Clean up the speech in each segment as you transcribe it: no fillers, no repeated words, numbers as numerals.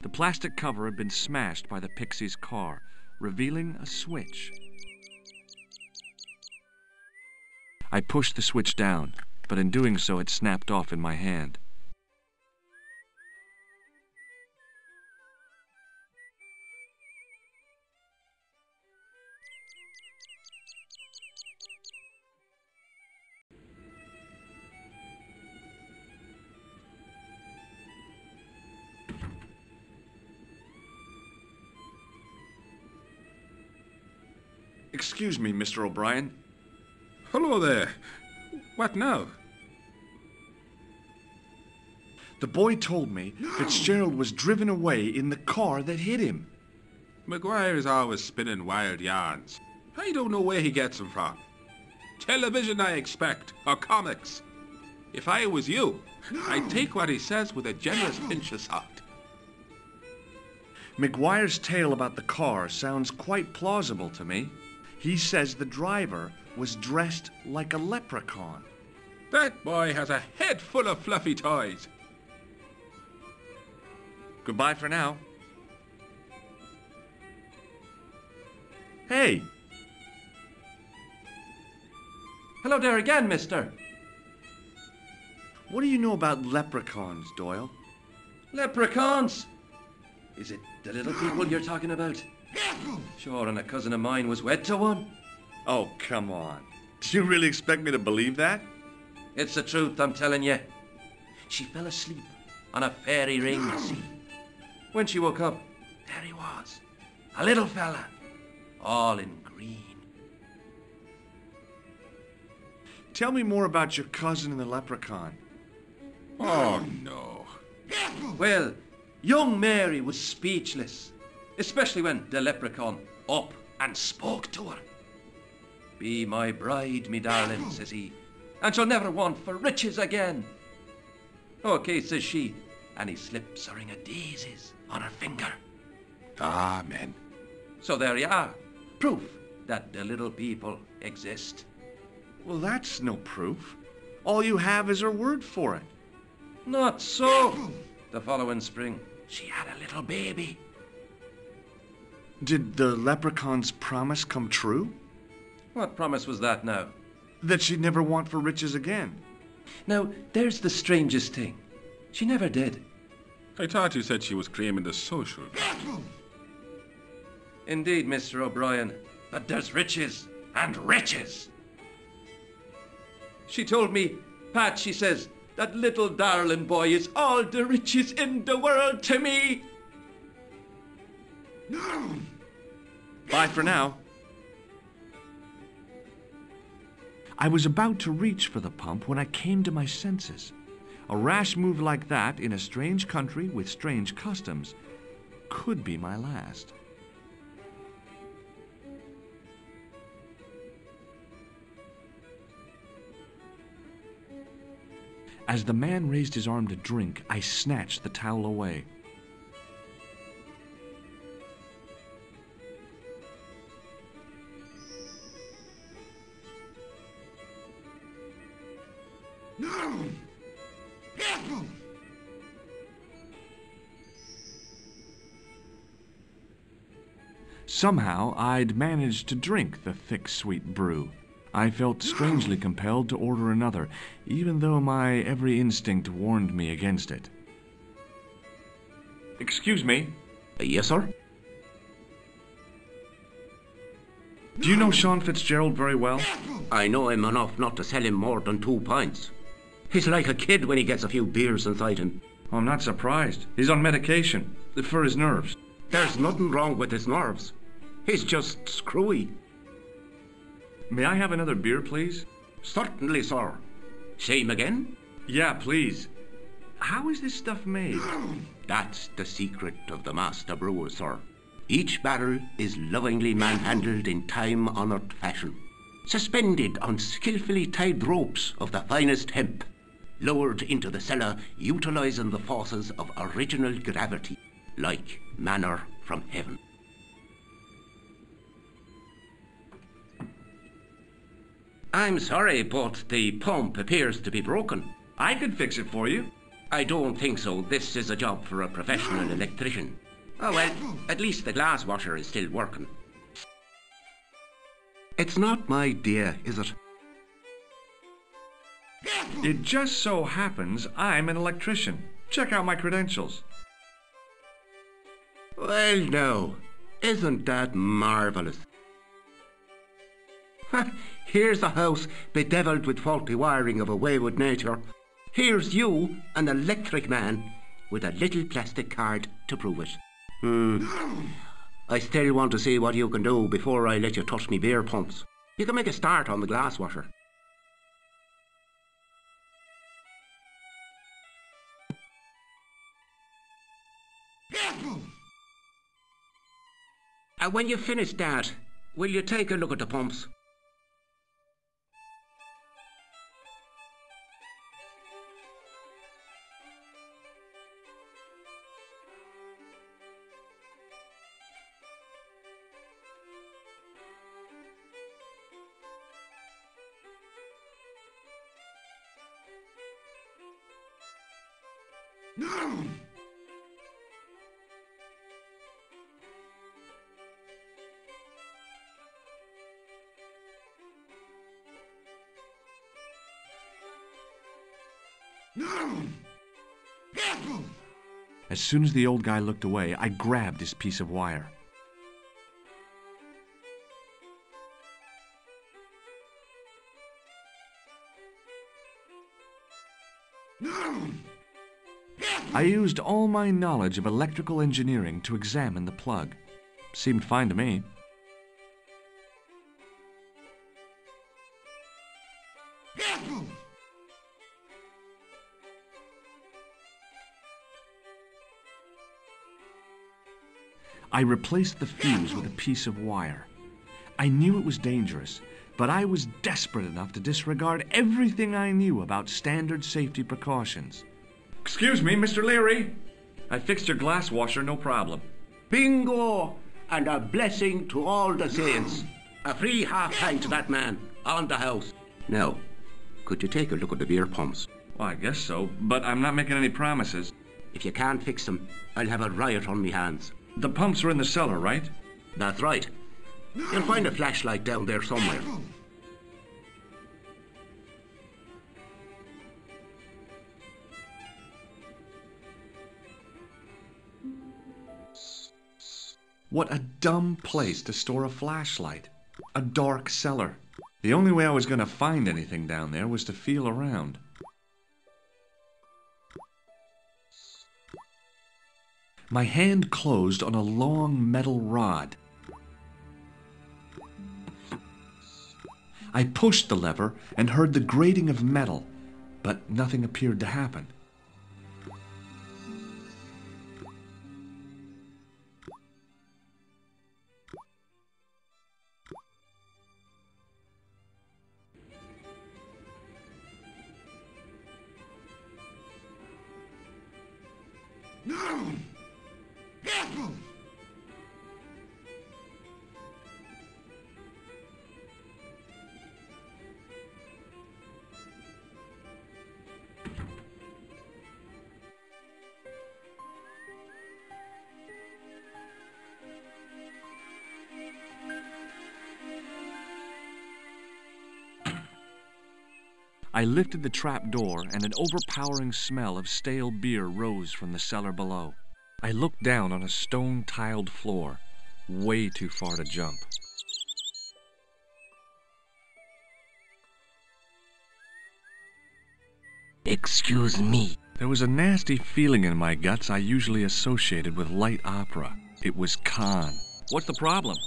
The plastic cover had been smashed by the Pixie's car, revealing a switch. I pushed the switch down, but in doing so it snapped off in my hand. Excuse me, Mr. O'Brien. Hello there. What now? The boy told me Fitzgerald was driven away in the car that hit him. McGuire is always spinning wild yarns. I don't know where he gets them from. Television, I expect, or comics. If I was you, I'd take what he says with a generous pinch of salt. McGuire's tale about the car sounds quite plausible to me. He says the driver was dressed like a leprechaun. That boy has a head full of fluffy toys. Goodbye for now. Hey! Hello there again, mister. What do you know about leprechauns, Doyle? Leprechauns? Is it the little people you're talking about? Sure, and a cousin of mine was wed to one. Oh, come on. Do you really expect me to believe that? It's the truth, I'm telling you. She fell asleep on a fairy ring, see. When she woke up, there he was. A little fella, all in green. Tell me more about your cousin and the leprechaun. Oh, no. Well, young Mary was speechless, especially when the leprechaun up and spoke to her. Be my bride, me darling, says he, and she'll never want for riches again. Okay, says she, and he slips a ring of daisies on her finger. Amen. So there you are, proof that the little people exist. Well, that's no proof. All you have is her word for it. Not so. The following spring, she had a little baby. Did the leprechaun's promise come true? What promise was that now? That she'd never want for riches again. Now, there's the strangest thing. She never did. I thought you said she was claiming the social. Indeed, Mr. O'Brien, but there's riches and riches. She told me, Pat, she says, that little darling boy is all the riches in the world to me. Bye for now. I was about to reach for the pump when I came to my senses. A rash move like that in a strange country with strange customs could be my last. As the man raised his arm to drink, I snatched the towel away. Somehow, I'd managed to drink the thick, sweet brew. I felt strangely compelled to order another, even though my every instinct warned me against it. Excuse me? Yes, sir? Do you know Sean Fitzgerald very well? I know him enough not to sell him more than 2 pints. He's like a kid when he gets a few beers inside him. I'm not surprised. He's on medication for his nerves. There's nothing wrong with his nerves. He's just screwy. May I have another beer, please? Certainly, sir. Same again? Yeah, please. How is this stuff made? That's the secret of the master brewer, sir. Each barrel is lovingly manhandled in time-honoured fashion, suspended on skillfully tied ropes of the finest hemp, lowered into the cellar utilising the forces of original gravity, like manna from heaven. I'm sorry, but the pump appears to be broken. I could fix it for you. I don't think so. This is a job for a professional electrician. Oh well, at least the glass washer is still working. It's not my idea, is it? It just so happens I'm an electrician. Check out my credentials. Well, no. Isn't that marvellous? Here's a house bedevilled with faulty wiring of a wayward nature. Here's you, an electric man, with a little plastic card to prove it. I still want to see what you can do before I let you touch me beer pumps. You can make a start on the glass washer. When you finish that, will you take a look at the pumps? No! No! As soon as the old guy looked away, I grabbed his piece of wire. No! I used all my knowledge of electrical engineering to examine the plug. Seemed fine to me. I replaced the fuse with a piece of wire. I knew it was dangerous, but I was desperate enough to disregard everything I knew about standard safety precautions. Excuse me, Mr. Leary. I fixed your glass washer, no problem. Bingo! And a blessing to all the saints. A free half-pint to that man, on the house. Now, could you take a look at the beer pumps? Well, I guess so, but I'm not making any promises. If you can't fix them, I'll have a riot on me hands. The pumps are in the cellar, right? That's right. You'll find a flashlight down there somewhere. What a dumb place to store a flashlight. A dark cellar. The only way I was going to find anything down there was to feel around. My hand closed on a long metal rod. I pushed the lever and heard the grating of metal, but nothing appeared to happen. No! I lifted the trap door, and an overpowering smell of stale beer rose from the cellar below. I looked down on a stone-tiled floor, way too far to jump. Excuse me. There was a nasty feeling in my guts I usually associated with light opera. It was Khan. What's the problem?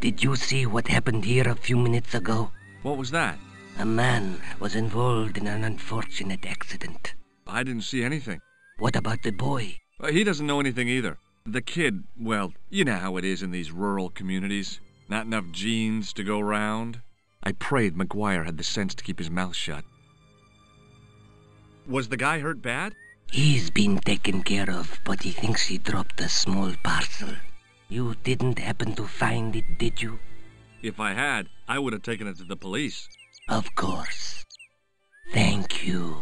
Did you see what happened here a few minutes ago? What was that? A man was involved in an unfortunate accident. I didn't see anything. What about the boy? He doesn't know anything either. The kid, well, you know how it is in these rural communities. Not enough genes to go round. I prayed McGuire had the sense to keep his mouth shut. Was the guy hurt bad? He's been taken care of, but he thinks he dropped a small parcel. You didn't happen to find it, did you? If I had, I would have taken it to the police. Of course. Thank you.